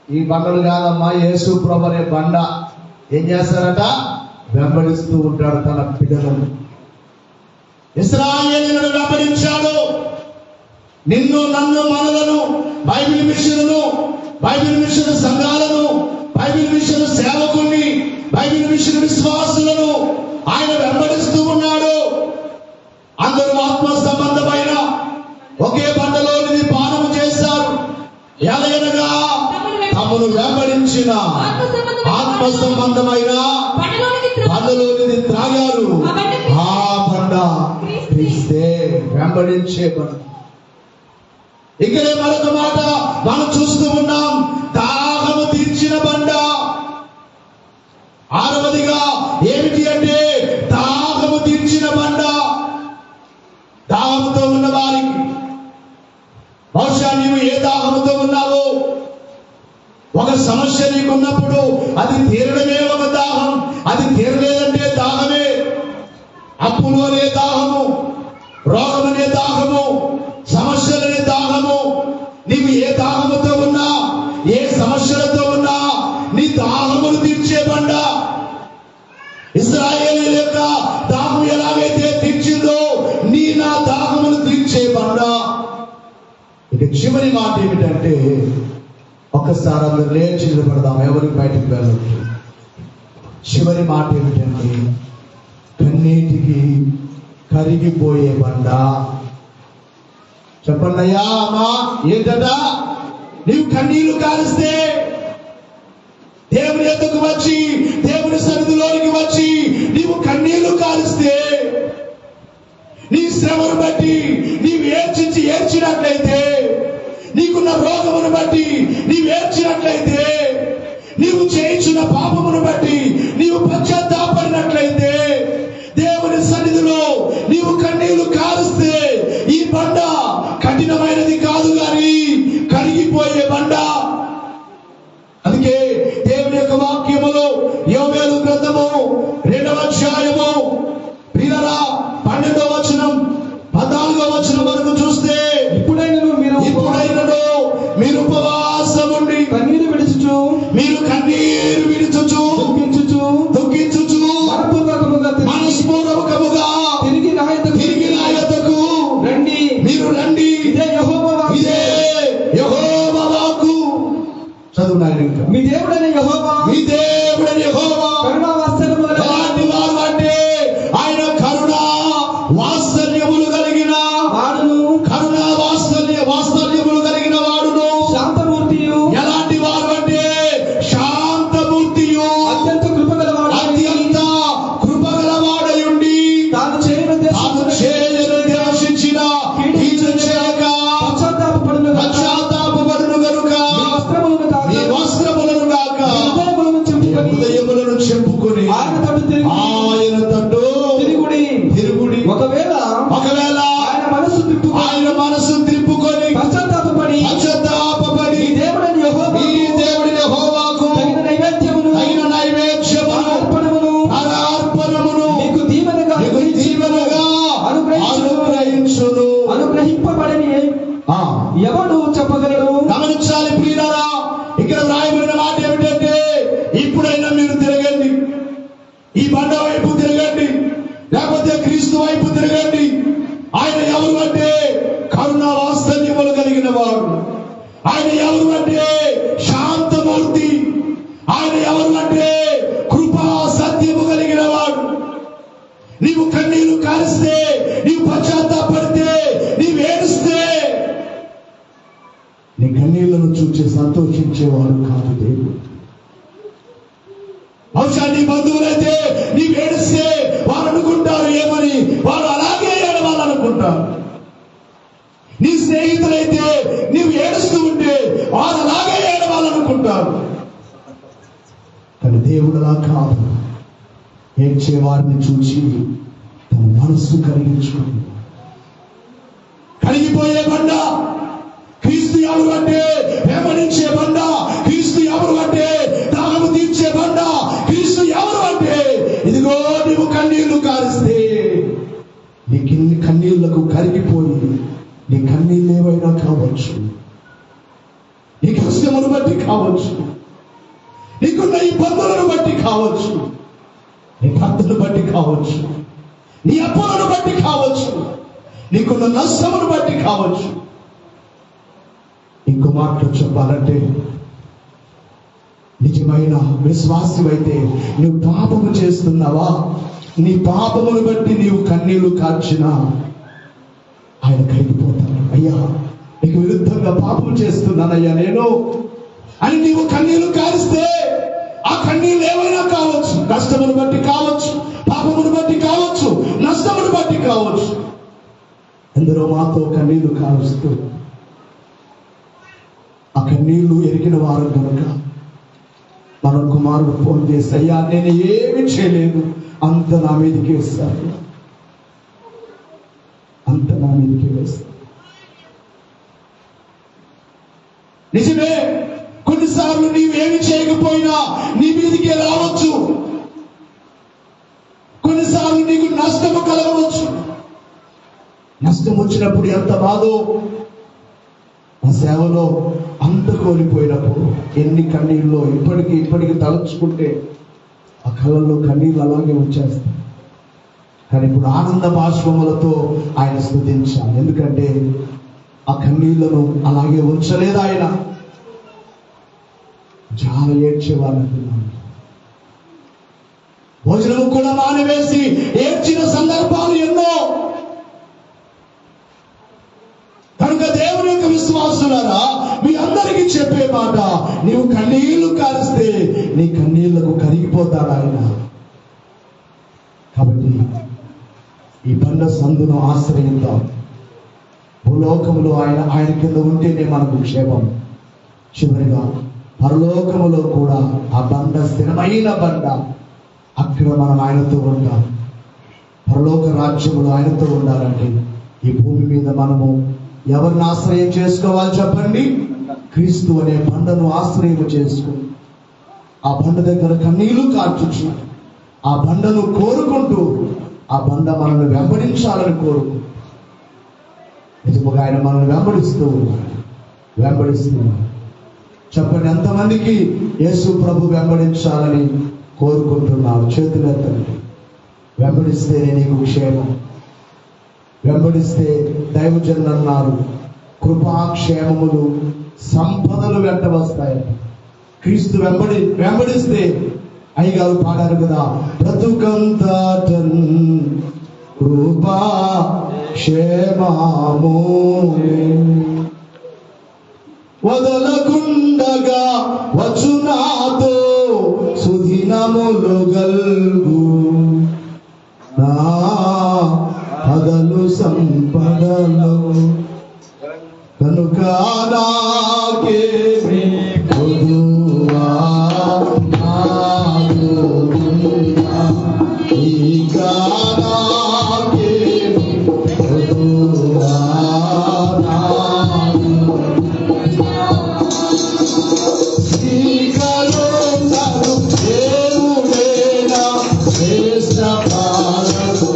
ఈ బండలు కాదమ్మా, యేసు ప్రభు అనే బండ ఏం చేస్తారట, వెంబడిస్తూ ఉంటాడు తన పిల్లలను. ఇశ్రాయేలీయులను వెంబడించాడు. నిన్ను, నన్ను, మనలను, బైబిల్ మిషన్ను, బైబిల్ మిషన్ సంఘాలను, బైబిల్ మిషన్ సేవకుల్ని, బైబిల్ మిషన్ విశ్వాసులను ఆయన వెంబడిస్తూ ఉన్నాడు. అందరూ ఆత్మ సంబంధమైన ఒకే బండలోనిది పానము చేశారు. ఎలాగనగా తమను వెంబడించిన ఆత్మ సంబంధమైన బండలోనిది త్రాగారు. ఆ బండ క్రీస్తే, వెంబడించే బండ. ఇక్కడే మరొక మాట మనం చూస్తూ ఉన్నాం, దాహము తీర్చిన బండ. ఆరవదిగా ఏమిటి అంటే దాహము తీర్చిన బండ. దాహముతో ఉన్న వారికి, బహుశా నీవు ఏ దాహముతో ఉన్నావో, ఒక సమస్య నీకున్నప్పుడు అది తీరడమే ఒక దాహం, అది తీరలేదంటే దాహమే. అప్పులు అనే దాహము, రోగం అనే దాహము, సమస్యలనే దాహము. నీవు ఏ దాహముతో ఉన్నా, ఏ సమస్యలతో ఉన్నా, నీ దాహమును తీర్చే బండ. ఇశ్రాయేలీయుల యొక్క దాహం ఎలాగైతే తీర్చిందో, నీ నా దాహమును తీర్చే బండ. ఇక చివరి మాట ఏమిటంటే, ఒక్కసారి అందరు లేచి నిలబడదాం, ఎవరికి బయటికి వెళ్ళొద్దు. చివరి మాట ఏమిటంటే, కన్నీటికి కరిగిపోయే బండ. చెప్పండి అయ్యా, అమ్మా, ఏంటట? నీవు కన్నీళ్లు కారిస్తే, దేవుని ఎద్దుకు వచ్చి, దేవుని సన్నిధిలోనికి వచ్చి నీవు కన్నీళ్లు కారిస్తే, నీ శ్రమను బట్టి నీవు ఏడ్చినట్లయితే, నీకున్న రోగమును బట్టి నీవు ఏడ్చినట్లయితే, నీవు చేయించిన పాపమును బట్టి నీవు పశ్చాత్తాపడినట్లయితే, దేవుని సన్నిధిలో నీవు కన్నీళ్లు కారుస్తే, ఈ బండ కఠినమైనది కాదు గాని కరిగిపోయే బండ. అందుకే దేవుని యొక్క వాక్యములో యోవేలు గ్రంథము 2వ అధ్యాయము ప్రియరా 12వ వచనం 14వ వచనం వరకు చూస్తే, ఇప్పుడైనను మీరు ఉపవాసం ఉండి కన్నీరు విడుచుచు, మీరు కన్నీరు విడుచుచు, దుఃఖించుచు మనస్పూర్వకముగా తిరిగి నా యొద్దకు రండి. మీరు రండి. ఇదే యెహోవా వాక్కు. చదువు నాయన. మీ దేవుడైన యెహోవా, మీ దేవుడైన యెహోవా కరుణా వాత్సల్యములు గల ఎలాంటి వాడు అంటే, ఆయన కరుణా వాత్సల్యములు కలిగిన వాడును, కరుణా వాత్సల్యములు కలిగిన వాడును. శాంతమూర్తియు, ఎలాంటి వాడు అంటే శాంతమూర్తియు, అత్యంత కృపగలవాడు, అత్యంత కృపగలవాడయుండి తాను చేయని దేశించిన కీడు చేయక పశ్చాత్తాపపడును గనుక నీ వస్త్రములను కాక హృదయములను చెప్పుకొని ఆయన తట్టు తిరుగుడి. ఒకవేళ ఆయన మనసు తిప్పుకొని పశ్చాత్తాపపడి దేవుడైన యెహోవాకు తగిన నైవేద్యమును అర్పణమును మీకు దీవెనగా అనుగ్రహింపబడని ఎవడు చెప్పగలడు? గమనించాలి ప్రియులారా, ఇక్కడ రాయబడిన మాట ఏమిటంటే, ఇప్పుడైనా మీరు తిరగండి, ఈ బండ వైపు తిరగండి, లేకపోతే క్రీస్తు వైపు తిరగండి. ఆయన ఎవరు అంటే కరుణా వాత్సల్యములు కలిగిన వాడు. ఆయన ఎవరు అంటే శాంతమూర్తి. ఆయన ఎవరు అంటే కృపా సత్యము కలిగిన వాడు. నీవు కన్నీళ్లు కారిస్తే, నీవు పశ్చాత్తాపడితే, నీవు ఏడుస్తే, నీ కన్నీళ్లను చూచి సంతోషించేవాడు కాదు దేవుడు. బహుశా నీ బంధువులైతే నీవు ఏడిస్తే వారు అనుకుంటారు ఏమని, వారు అలాగే ఏడవాలనుకుంటారు. నీ స్నేహితులైతే నీవు ఏడుస్తూ ఉంటే వారు అలాగే ఏడవాలనుకుంటారు. కానీ దేవుడు అలా కాదు. ఏడ్చే వారిని చూసి తన మనస్సు కరిగించుకుంది. కరిగిపోయే బండ క్రీస్తు ఎవరు అంటే వెంబడించే బండ. క్రీస్తు ఎవరు అంటే దాహము తీర్చే బండ. క్రీస్తు ఎవరు అంటే ఇదిగో నీవు కన్నీళ్లు కారిస్తే నీ కన్నీళ్లకు కరిగిపోయి నీ కన్నీళ్ళు ఏవైనా కావచ్చు, నీ కష్టమును బట్టి కావచ్చు, నీకున్న ఇబ్బందులను బట్టి కావచ్చు, నీ భర్తను బట్టి కావచ్చు, నీ అప్పులను బట్టి కావచ్చు, నీకున్న నష్టమును బట్టి కావచ్చు. ఇంకో మాటలు చెప్పాలంటే, నిజమైన విశ్వాసమైతే నువ్వు పాపము చేస్తున్నావా, నీ పాపమును బట్టి నీవు కన్నీళ్లు కార్చినా ఆయన కరిగిపోతాడు. అయ్యా, నీకు విరుద్ధంగా పాపం చేస్తున్నానయ్యా నేను అని నీవు కన్నీళ్లు కారిస్తే, ఆ కన్నీళ్ళు ఏమైనా కావచ్చు, కష్టమును బట్టి కావచ్చు, పాపమును బట్టి కావచ్చు, నష్టమును బట్టి కావచ్చు. ఎందరో మాతో కన్నీళ్లు కారుస్తూ ఆ కన్నీళ్లు ఎరిగిన వారు కనుక మన కుమారుడు ఫోన్ చేసి, అయ్యా నేను ఏమి చేయలేదు, అంత నా మీదకి వేస్తారు, అంత నా మీదకి వేస్తారు. నిజమే, కొన్నిసార్లు నీవేమి చేయకపోయినా నీ మీదకే రావచ్చు, కొన్నిసార్లు నీకు నష్టము కలగవచ్చు. నష్టం వచ్చినప్పుడు ఎంత బాధో, ఆ సేవలో అంత కోల్పోయినప్పుడు ఎన్ని కన్నీళ్ళు ఇప్పటికి తలుచుకుంటే ఆ కళ్ళల్లో కన్నీళ్ళు అలాగే వచ్చేస్తాయి. కానీ ఇప్పుడు ఆనంద బాష్పములతో ఆయన స్తుతించాలి. ఎందుకంటే ఆ కన్నీళ్లను అలాగే ఉంచలేదు ఆయన. చాలా ఏడ్చేవాళ్ళంటున్నాను. భోజనము కూడా మానివేసి ఏడ్చిన సందర్భాలు ఎన్నో. కనుక దేవుని యొక్క విశ్వాసులారా, మీ అందరికీ చెప్పే మాట, నీవు కన్నీళ్లు కారిస్తే నీ కన్నీళ్లకు కరిగిపోతాడు ఆయన. కాబట్టి ఈ బండ సందును ఆశ్రయిద్దాం. భూలోకములో ఆయన కింద ఉంటేనే మనకు క్షేమం. చివరిగా పరలోకములో కూడా ఆ బండ స్థిరమైన బండ, అక్కడ మనం ఆయనతో ఉంటాం. పరలోక రాజ్యములు ఆయనతో ఉండాలంటే ఈ భూమి మీద మనము ఎవరిని ఆశ్రయం చేసుకోవాలి చెప్పండి? క్రీస్తు అనే బండను ఆశ్రయం చేసుకుని ఆ బండ దగ్గర కన్నీళ్లు కార్చుచు ఆ బండను కోరుకుంటూ ఆ బండ మనల్ని వెంబడించాలని కోరుకుంటూ, నిజముగా ఆయన మనల్ని వెంబడిస్తున్నాడు. చెప్పండి, ఎంతమందికి యేసు ప్రభు వెంబడించాలని కోరుకుంటున్నాడు? చేతులు ఎత్తండి. వెంబడిస్తేనే నీకు క్షేమం. వెంబడిస్తే దైవజనులు అన్నారు, కృపాక్షేమములు సంపదలు వెంట వస్తాయి. క్రీస్తు వెంబడిస్తే అయ్యగారు పాడారు కదా, బ్రతుకంతటన్ కృపా క్షేమము వదలకుండగా వచ్చునాతో సుదినములు గల్గు నా పదలు సంపదలు కనుక నాకేమి కొదువా నాదున్నా ఇక నాకేమి కొదువా నాదున్నా శ్రీకలో నన్ను దేవుడేనా శ్రేష్ఠ పాలకు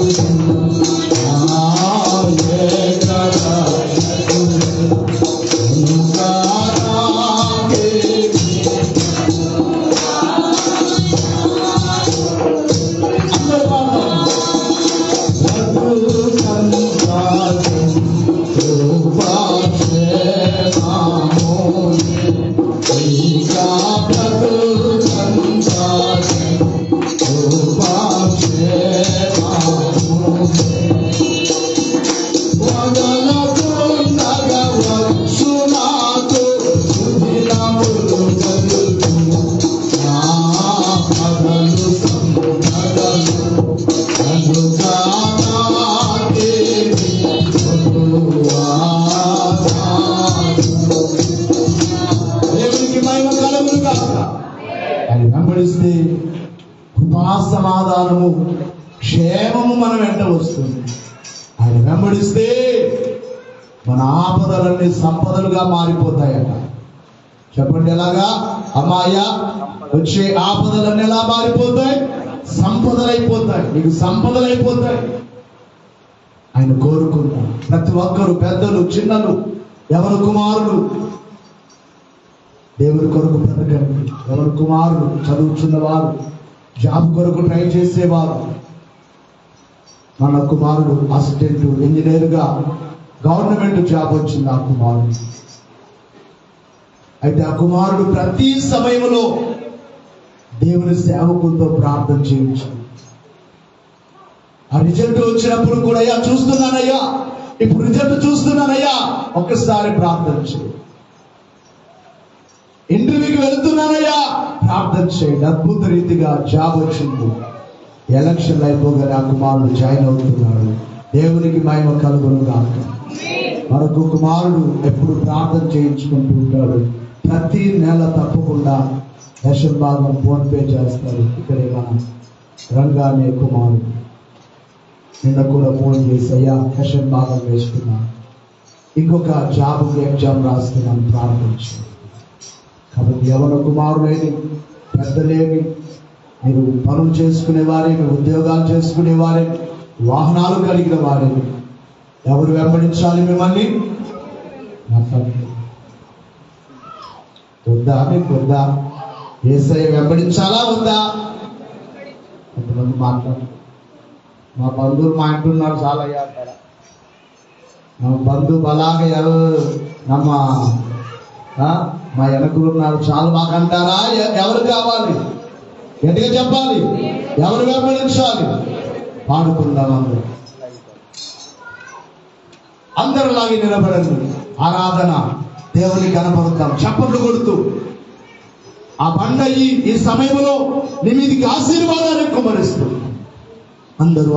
వెంబడిస్తే కృపా సమాధానము క్షేమము మన వెంట వస్తుంది. ఆయన వెంబడిస్తే మన ఆపదలన్నీ సంపదలుగా మారిపోతాయట. చెప్పండి ఎలాగా? అమ్మాయ వచ్చే ఆపదలన్నీ ఎలా మారిపోతాయి? సంపదలైపోతాయి. నీకు సంపదలైపోతాయి. ఆయన కోరుకుంటారు. ప్రతి ఒక్కరు, పెద్దలు చిన్నలు, ఎవరు కుమారులు దేవుని కొరకు బ్రతకండి. ఎవరు కుమారులు చదువుతున్నవారు, జాబ్ కొరకు ట్రై చేసేవారు, మన కుమారుడు అసిస్టెంట్ ఇంజనీర్గా గవర్నమెంట్ జాబ్ వచ్చింది ఆ కుమారుడు. అయితే ఆ కుమారుడు ప్రతి సమయంలో దేవుని సేవకులతో ప్రార్థన చేయొచ్చు. ఆ రిజల్ట్ వచ్చినప్పుడు కూడా, అయ్యా చూస్తున్నానయ్యా, ఇప్పుడు రిజల్ట్ చూస్తున్నానయ్యా, ఒక్కసారి ప్రార్థన చేయి. ఇంటర్వ్యూకి వెళ్తున్నానయ్యా, ప్రార్థన చేయండి. అద్భుత రీతిగా జాబ్ వచ్చింది. ఎలక్షన్లు అయిపోగానే ఆ కుమారుడు జాయిన్ అవుతున్నాడు. దేవునికి మహిమ కలుగును గాక. మరొక కుమారుడు ఎప్పుడు ప్రార్థన చేయించుకుంటూ ఉంటాడు. ప్రతి నెల తప్పకుండా రేషన్ భాగం ఫోన్ పే చేస్తారు. ఇక్కడే మన రంగానే కుమారుడు నిన్న కూడా ఫోన్ చేసి, అయ్యా రేషన్ భాగం వేసుకున్నాను, ఇంకొక జాబ్కి ఎగ్జామ్ రాస్తున్నాను, ప్రార్థించు. కాబట్టి ఎవరి కుమారులేని, పెద్దలేమి, మీరు పనులు చేసుకునేవారే, ఉద్యోగాలు చేసుకునేవారే, వాహనాలు కలిగిన వారే, ఎవరు వెంబడించాలి మిమ్మల్ని? వద్దా? మీకు వద్దా? యేసయ్య వెంబడించాలా వద్దా? కొంతమంది మాట్లాడు, మా బంధువులు మా ఇంటి ఉన్నారు చాలా అయ్యా అంటారా? ನಮ್ಮ ಬಂಧು ಬಲಾಗ మా వెనకులు ఉన్నారు చాలు మాకు అంటారా? ఎవరు కావాలి? గట్టిగా చెప్పాలి. ఎవరు వెంబడించాలి? పాడుకుందాం అందరూ, అందరిలాగే నిలబడండి. ఆరాధన దేవుని కనపడతాం చప్పట్లు కొడుతూ. ఆ బండ ఈ సమయంలో నీ మీదికి ఆశీర్వాదాన్ని కుమరిస్తుంది. అందరూ